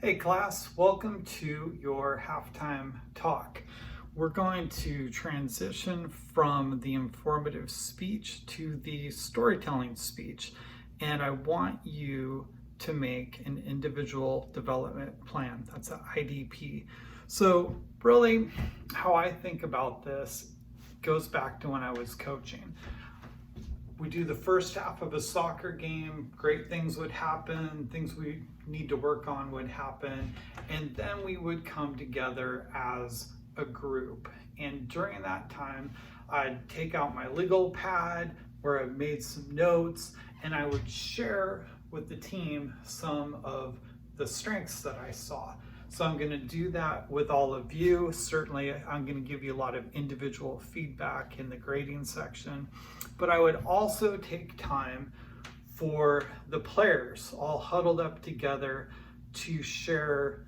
Hey class, welcome to your halftime talk. We're going to transition from the informative speech to the storytelling speech, and I want you to make an individual development plan. That's an IDP. So really, how I think about this goes back to when I was coaching. We do the first half of a soccer game, great things would happen, things we need to work on would happen, and then we would come together as a group. And during that time, I'd take out my legal pad where I've made some notes, and I would share with the team some of the strengths that I saw. So I'm going to do that with all of you. Certainly, I'm going to give you a lot of individual feedback in the grading section, but I would also take time for the players all huddled up together to share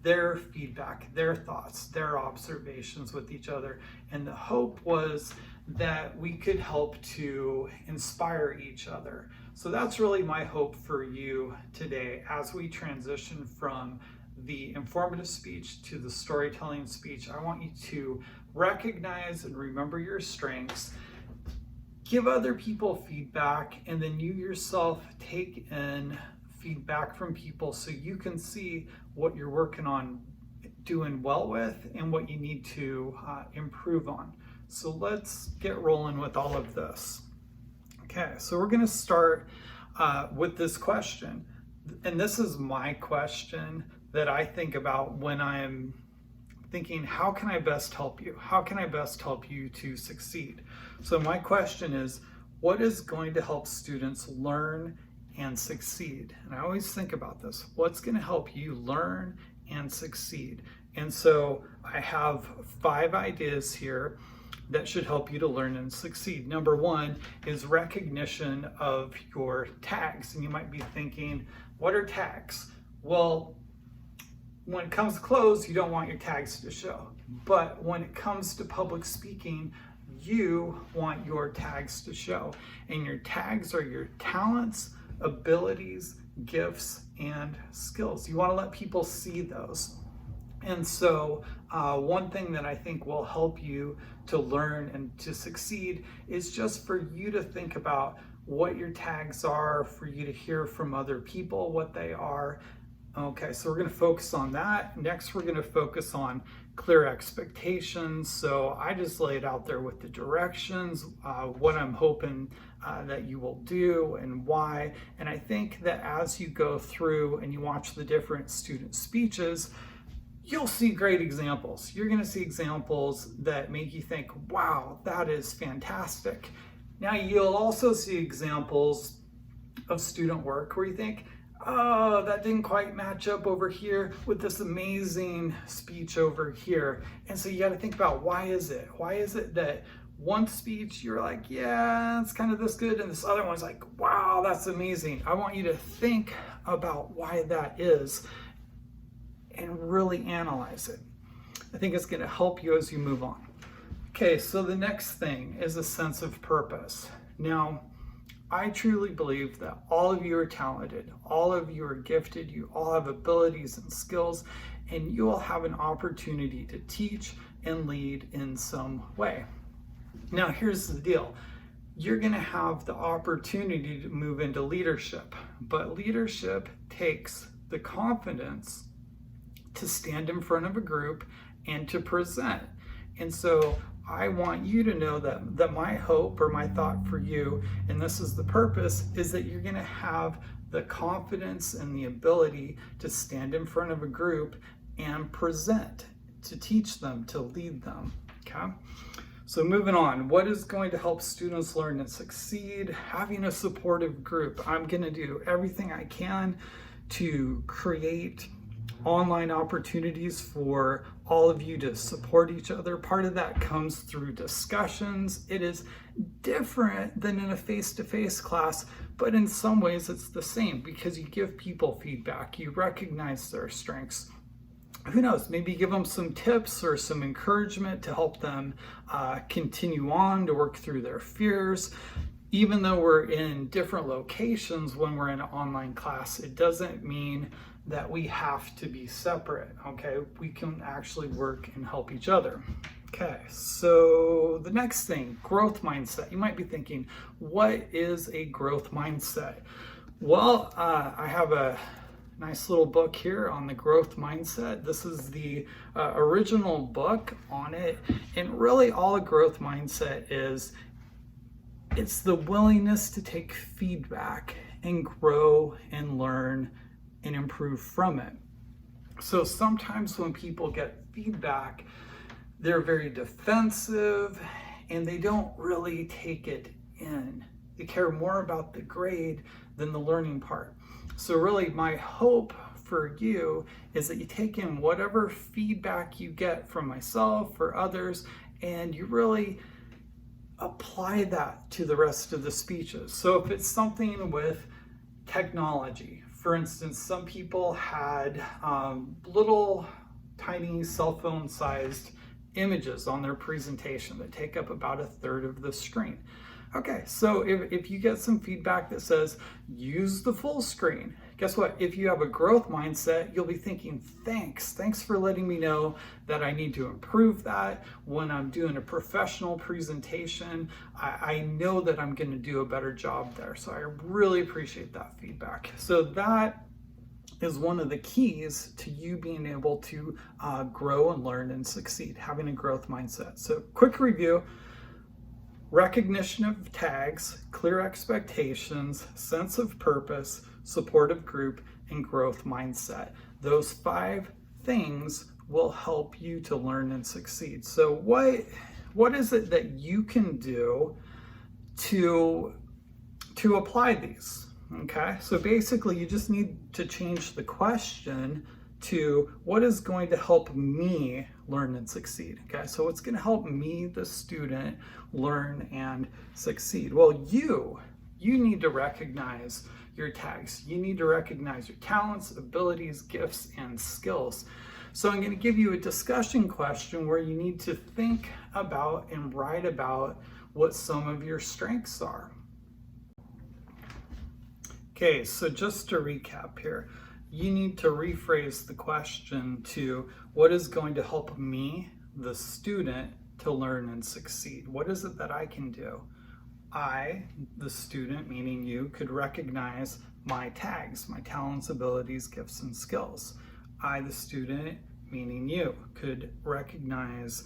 their feedback, their thoughts, their observations with each other. And the hope was that we could help to inspire each other. So that's really my hope for you today as we transition from the informative speech to the storytelling speech. I want you to recognize and remember your strengths, give other people feedback, and then you yourself take in feedback from people so you can see what you're working on doing well with and what you need to improve on. So let's get rolling with all of this. Okay, so we're going to start with this question. And this is my question that I think about when I'm thinking, how can I best help you? How can I best help you to succeed? So my question is, what is going to help students learn and succeed? And I always think about this. What's going to help you learn and succeed? And so I have 5 ideas here that should help you to learn and succeed. Number 1 is recognition of your tags. And you might be thinking, what are tags? Well, when it comes to clothes, you don't want your tags to show. But when it comes to public speaking, you want your tags to show. And your tags are your talents, abilities, gifts, and skills. You want to let people see those. And so one thing that I think will help you to learn and to succeed is just for you to think about what your tags are, for you to hear from other people what they are. Okay, so we're going to focus on that. Next, we're going to focus on clear expectations. So I just laid out there with the directions, what I'm hoping that you will do and why. And I think that as you go through and you watch the different student speeches, you'll see great examples. You're going to see examples that make you think, wow, that is fantastic. Now, you'll also see examples of student work where you think, oh, that didn't quite match up over here with this amazing speech over here. And so you got to think about, why is it? Why is it that one speech you're like, yeah, it's kind of this good, and this other one's like, wow, that's amazing. I want you to think about why that is and really analyze it. I think it's going to help you as you move on. Okay, so the next thing is a sense of purpose. Now, I truly believe that all of you are talented, all of you are gifted, you all have abilities and skills, and you all have an opportunity to teach and lead in some way. Now, here's the deal. You're going to have the opportunity to move into leadership, but leadership takes the confidence to stand in front of a group and to present. And so I want you to know that my hope or my thought for you, and this is the purpose, is that you're going to have the confidence and the ability to stand in front of a group and present, to teach them, to lead them. Okay? So moving on, what is going to help students learn and succeed? Having a supportive group. I'm going to do everything I can to create online opportunities for all of you to support each other. Part of that comes through discussions. It is different than in a face-to-face class, but in some ways it's the same because you give people feedback, you recognize their strengths. Who knows, maybe give them some tips or some encouragement to help them continue on to work through their fears. even though we're in different locations when we're in an online class, it doesn't mean that we have to be separate, okay? We can actually work and help each other. Okay, so the next thing, growth mindset. You might be thinking, what is a growth mindset? Well, I have a nice little book here on the growth mindset. This is the original book on it. And really all a growth mindset is, it's the willingness to take feedback and grow and learn and improve from it. So sometimes when people get feedback, they're very defensive and they don't really take it in. They care more about the grade than the learning part. So really my hope for you is that you take in whatever feedback you get from myself or others, and you really apply that to the rest of the speeches. So if it's something with technology, for instance, some people had little tiny cell phone sized images on their presentation that take up about 1/3 of the screen. Okay, so if you get some feedback that says use the full screen, guess what? If you have a growth mindset, you'll be thinking, thanks for letting me know that I need to improve that. When I'm doing a professional presentation, I know that I'm going to do a better job there. So I really appreciate that feedback. So that is one of the keys to you being able to grow and learn and succeed, having a growth mindset. So quick review: recognition of tags, clear expectations, sense of purpose, supportive group, and growth mindset. Those 5 things will help you to learn and succeed. So what is it that you can do to apply these? Okay, so basically you just need to change the question to what is going to help me learn and succeed. Okay, so what's going to help me, the student, learn and succeed? Well, you need to recognize your tags. You need to recognize your talents, abilities, gifts, and skills. So I'm going to give you a discussion question where you need to think about and write about what some of your strengths are. Okay, so just to recap here, you need to rephrase the question to what is going to help me, the student, to learn and succeed? What is it that I can do? I, the student, meaning you, could recognize my tags, my talents, abilities, gifts, and skills. I, the student, meaning you, could recognize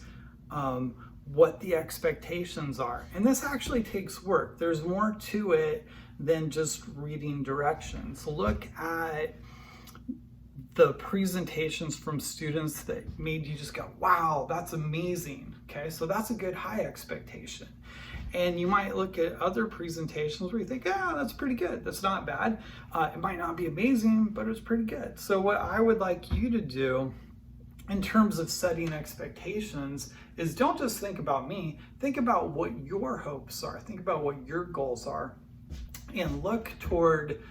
what the expectations are. And this actually takes work. There's more to it than just reading directions. Look at the presentations from students that made you just go, wow, that's amazing. Okay, so that's a good high expectation. And you might look at other presentations where you think, that's pretty good. That's not bad. It might not be amazing, but it's pretty good. So what I would like you to do in terms of setting expectations is, don't just think about me, think about what your hopes are, think about what your goals are, and look toward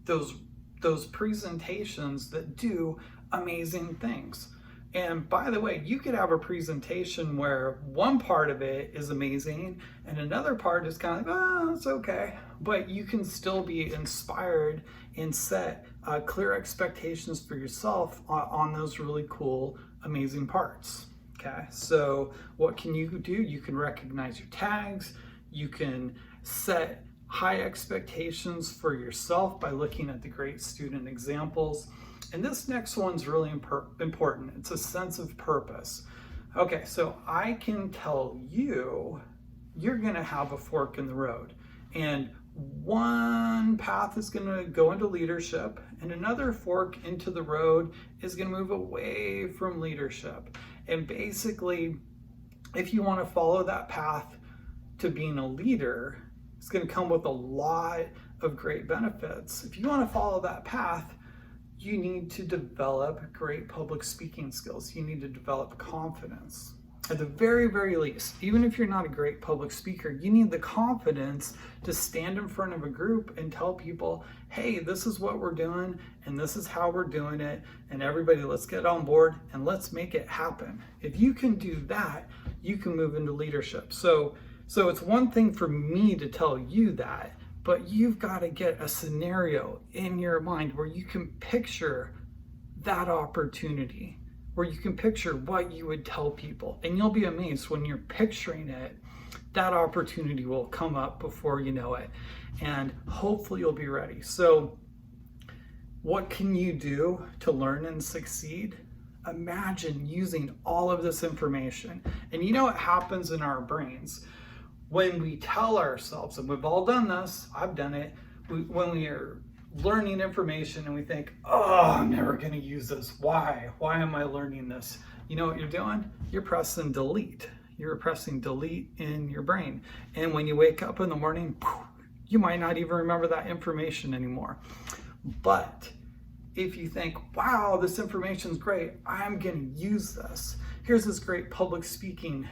those presentations that do amazing things. And by the way, you could have a presentation where one part of it is amazing and another part is kind of like, it's okay. But you can still be inspired and set clear expectations for yourself on those really cool, amazing parts. Okay, so what can you do? You can recognize your tags. You can set high expectations for yourself by looking at the great student examples. And this next one's really important. It's a sense of purpose. Okay, so I can tell you, you're gonna have a fork in the road. And one path is gonna go into leadership, and another fork into the road is gonna move away from leadership. And basically, if you wanna follow that path to being a leader, it's gonna come with a lot of great benefits. If you wanna follow that path, you need to develop great public speaking skills. You need to develop confidence. At the very, very least, even if you're not a great public speaker, you need the confidence to stand in front of a group and tell people, hey, this is what we're doing and this is how we're doing it, and everybody, let's get on board and let's make it happen. If you can do that, you can move into leadership. So So it's one thing for me to tell you that, but you've got to get a scenario in your mind where you can picture that opportunity, where you can picture what you would tell people. And you'll be amazed when you're picturing it, that opportunity will come up before you know it. And hopefully you'll be ready. So what can you do to learn and succeed? Imagine using all of this information. And you know what happens in our brains when we tell ourselves, and we've all done this, I've done it, when we are learning information and we think, oh, I'm never going to use this. Why am I learning this? You know what you're doing? You're pressing delete. You're pressing delete in your brain. And when you wake up in the morning, you might not even remember that information anymore. But if you think, wow, this information's great, I'm going to use this. Here's this great public speaking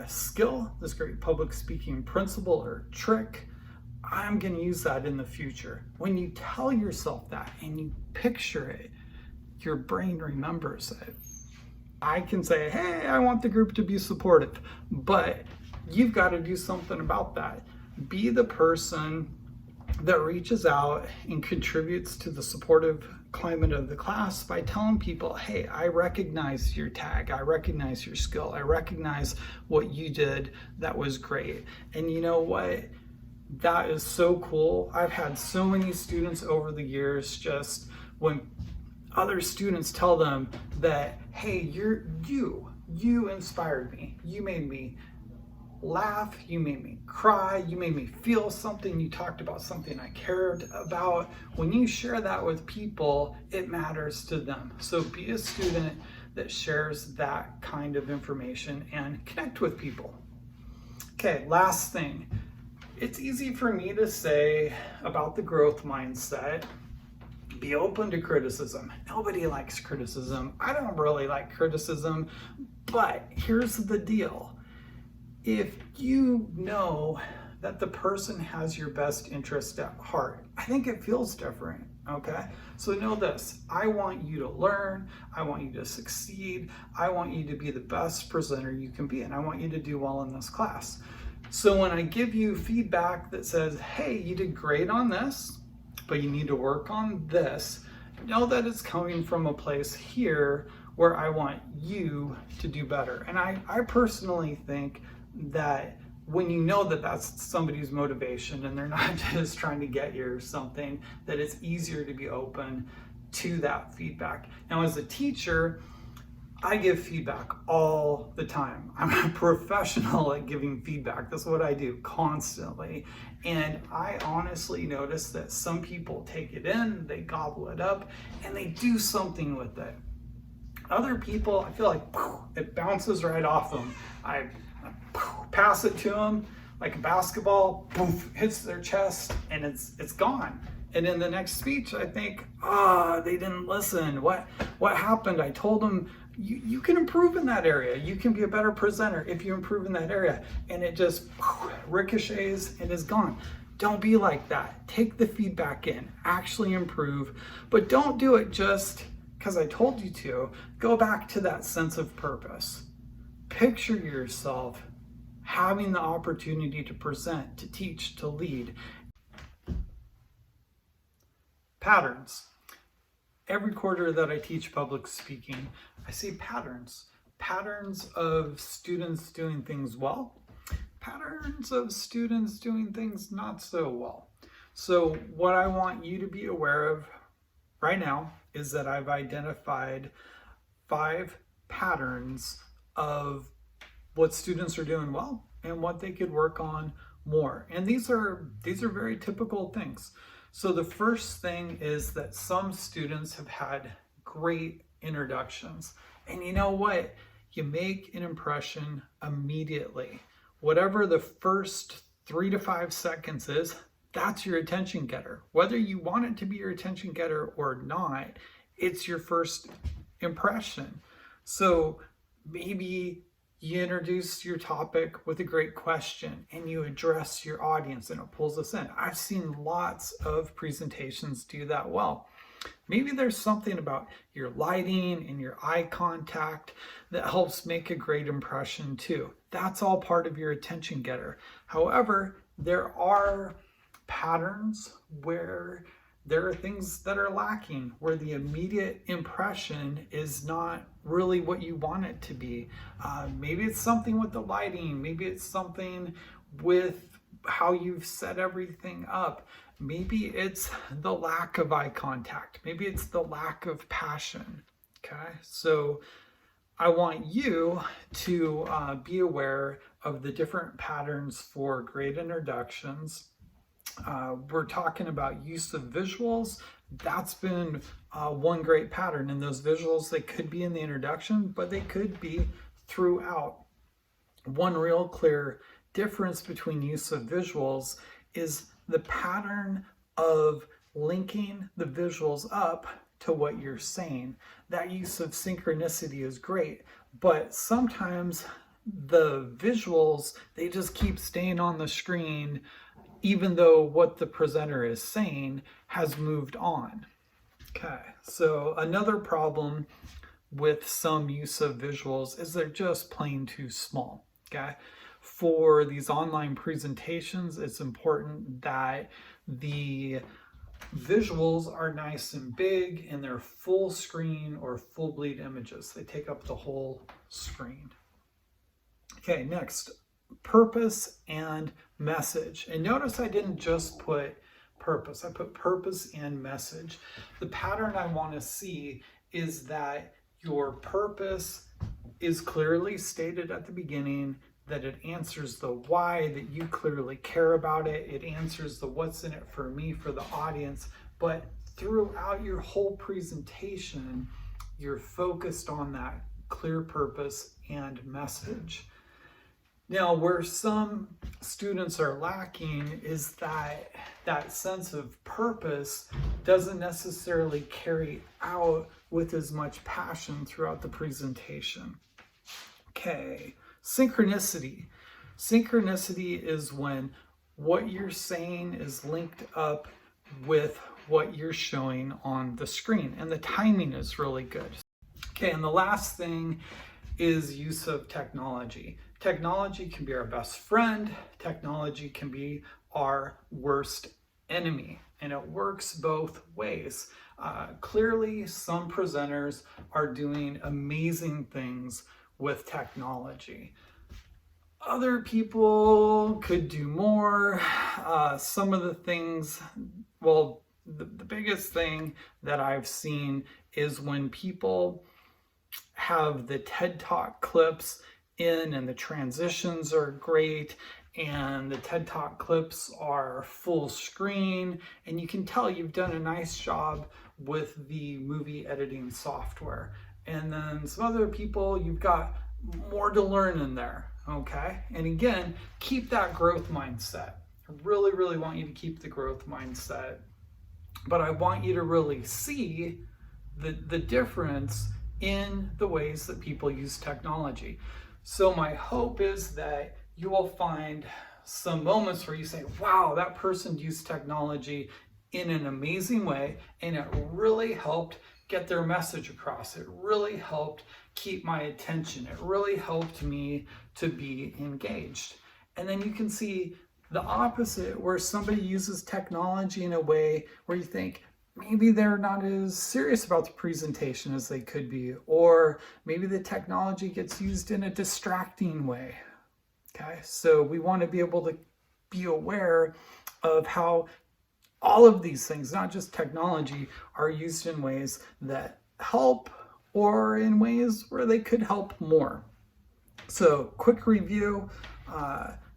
skill, this great public speaking principle or trick. I'm going to use that in the future. When you tell yourself that and you picture it, your brain remembers it. I can say, hey, I want the group to be supportive, but you've got to do something about that. Be the person that reaches out and contributes to the supportive climate of the class by telling people, hey, I recognize your tag, I recognize your skill, I recognize what you did that was great. And you know what? That is so cool. I've had so many students over the years, just when other students tell them that, hey, you inspired me. You made me laugh, you made me cry, you made me feel something, you talked about something I cared about. When you share that with people, it matters to them. So be a student that shares that kind of information and connect with people. Okay, last thing. It's easy for me to say about the growth mindset, be open to criticism. Nobody likes criticism. I don't really like criticism, but here's the deal. If you know that the person has your best interest at heart, I think it feels different, okay? So know this, I want you to learn, I want you to succeed, I want you to be the best presenter you can be, and I want you to do well in this class. So when I give you feedback that says, hey, you did great on this, but you need to work on this, know that it's coming from a place here where I want you to do better. And I personally think that when you know that that's somebody's motivation and they're not just trying to get you or something, that it's easier to be open to that feedback. Now, as a teacher, I give feedback all the time. I'm a professional at giving feedback. That's what I do constantly. And I honestly notice that some people take it in, they gobble it up, and they do something with it. Other people, I feel like it bounces right off them. I pass it to them like a basketball, poof, hits their chest, and it's gone. And in the next speech, I think, they didn't listen. What happened? I told them, you can improve in that area. You can be a better presenter if you improve in that area. And it just ricochets and is gone. Don't be like that. Take the feedback in, actually improve, but don't do it just because I told you to. Go back to that sense of purpose. Picture yourself having the opportunity to present, to teach, to lead. Patterns. Every quarter that I teach public speaking, I see patterns. Patterns of students doing things well, patterns of students doing things not so well. So what I want you to be aware of right now is that I've identified 5 patterns of what students are doing well and what they could work on more. And these are very typical things. So the first thing is that some students have had great introductions. And you know what? You make an impression immediately. Whatever the first 3 to 5 seconds is, that's your attention getter. Whether you want it to be your attention getter or not, it's your first impression. So maybe you introduce your topic with a great question and you address your audience and it pulls us in. I've seen lots of presentations do that well. Maybe there's something about your lighting and your eye contact that helps make a great impression too. That's all part of your attention getter. However, there are patterns where there are things that are lacking, where the immediate impression is not really what you want it to be. Maybe it's something with the lighting, maybe it's something with how you've set everything up. Maybe it's the lack of eye contact. Maybe it's the lack of passion. Okay, so I want you to be aware of the different patterns for great introductions. We're talking about use of visuals. That's been one great pattern. And those visuals, they could be in the introduction, but they could be throughout. One real clear difference between use of visuals is the pattern of linking the visuals up to what you're saying. That use of synchronicity is great, but sometimes the visuals, they just keep staying on the screen even though what the presenter is saying has moved on. Okay, so another problem with some use of visuals is they're just plain too small. Okay, for these online presentations, it's important that the visuals are nice and big and they're full screen or full bleed images. They take up the whole screen. Okay, next, purpose and message. And notice I didn't just put purpose, I put purpose and message. The pattern I want to see is that your purpose is clearly stated at the beginning, that it answers the why, that you clearly care about it. It answers the what's in it for me, for the audience. But throughout your whole presentation, you're focused on that clear purpose and message. Now, where some students are lacking is that sense of purpose doesn't necessarily carry out with as much passion throughout the presentation. Okay. Synchronicity. Synchronicity is when what you're saying is linked up with what you're showing on the screen, and the timing is really good. Okay, and the last thing is use of technology. Technology can be our best friend. Technology can be our worst enemy, and it works both ways. Clearly, some presenters are doing amazing things with technology. Other people could do more. Some of the things, well, the biggest thing that I've seen is when people have the TED Talk clips in and the transitions are great and the TED Talk clips are full screen, and you can tell you've done a nice job with the movie editing software. And then some other people, you've got more to learn in there, okay? And again, keep that growth mindset. I really, really want you to keep the growth mindset, but I want you to really see the difference in the ways that people use technology. So my hope is that you will find some moments where you say, wow, that person used technology in an amazing way, and it really helped get their message across. It really helped keep my attention. It really helped me to be engaged. And then you can see the opposite, where somebody uses technology in a way where you think maybe they're not as serious about the presentation as they could be, or maybe the technology gets used in a distracting way. Okay, so we want to be able to be aware of how all of these things, not just technology, are used in ways that help or in ways where they could help more. So quick review,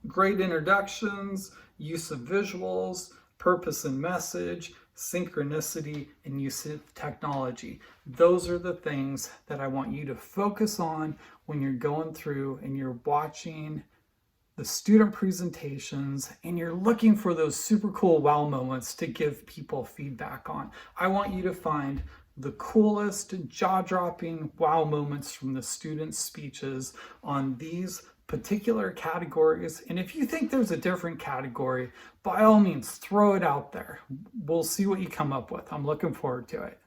great introductions, use of visuals, purpose and message, synchronicity, and use of technology. Those are the things that I want you to focus on when you're going through and you're watching the student presentations and you're looking for those super cool wow moments to give people feedback on. I want you to find the coolest, jaw-dropping wow moments from the student speeches on these particular categories. And if you think there's a different category, by all means, throw it out there. We'll see what you come up with. I'm looking forward to it.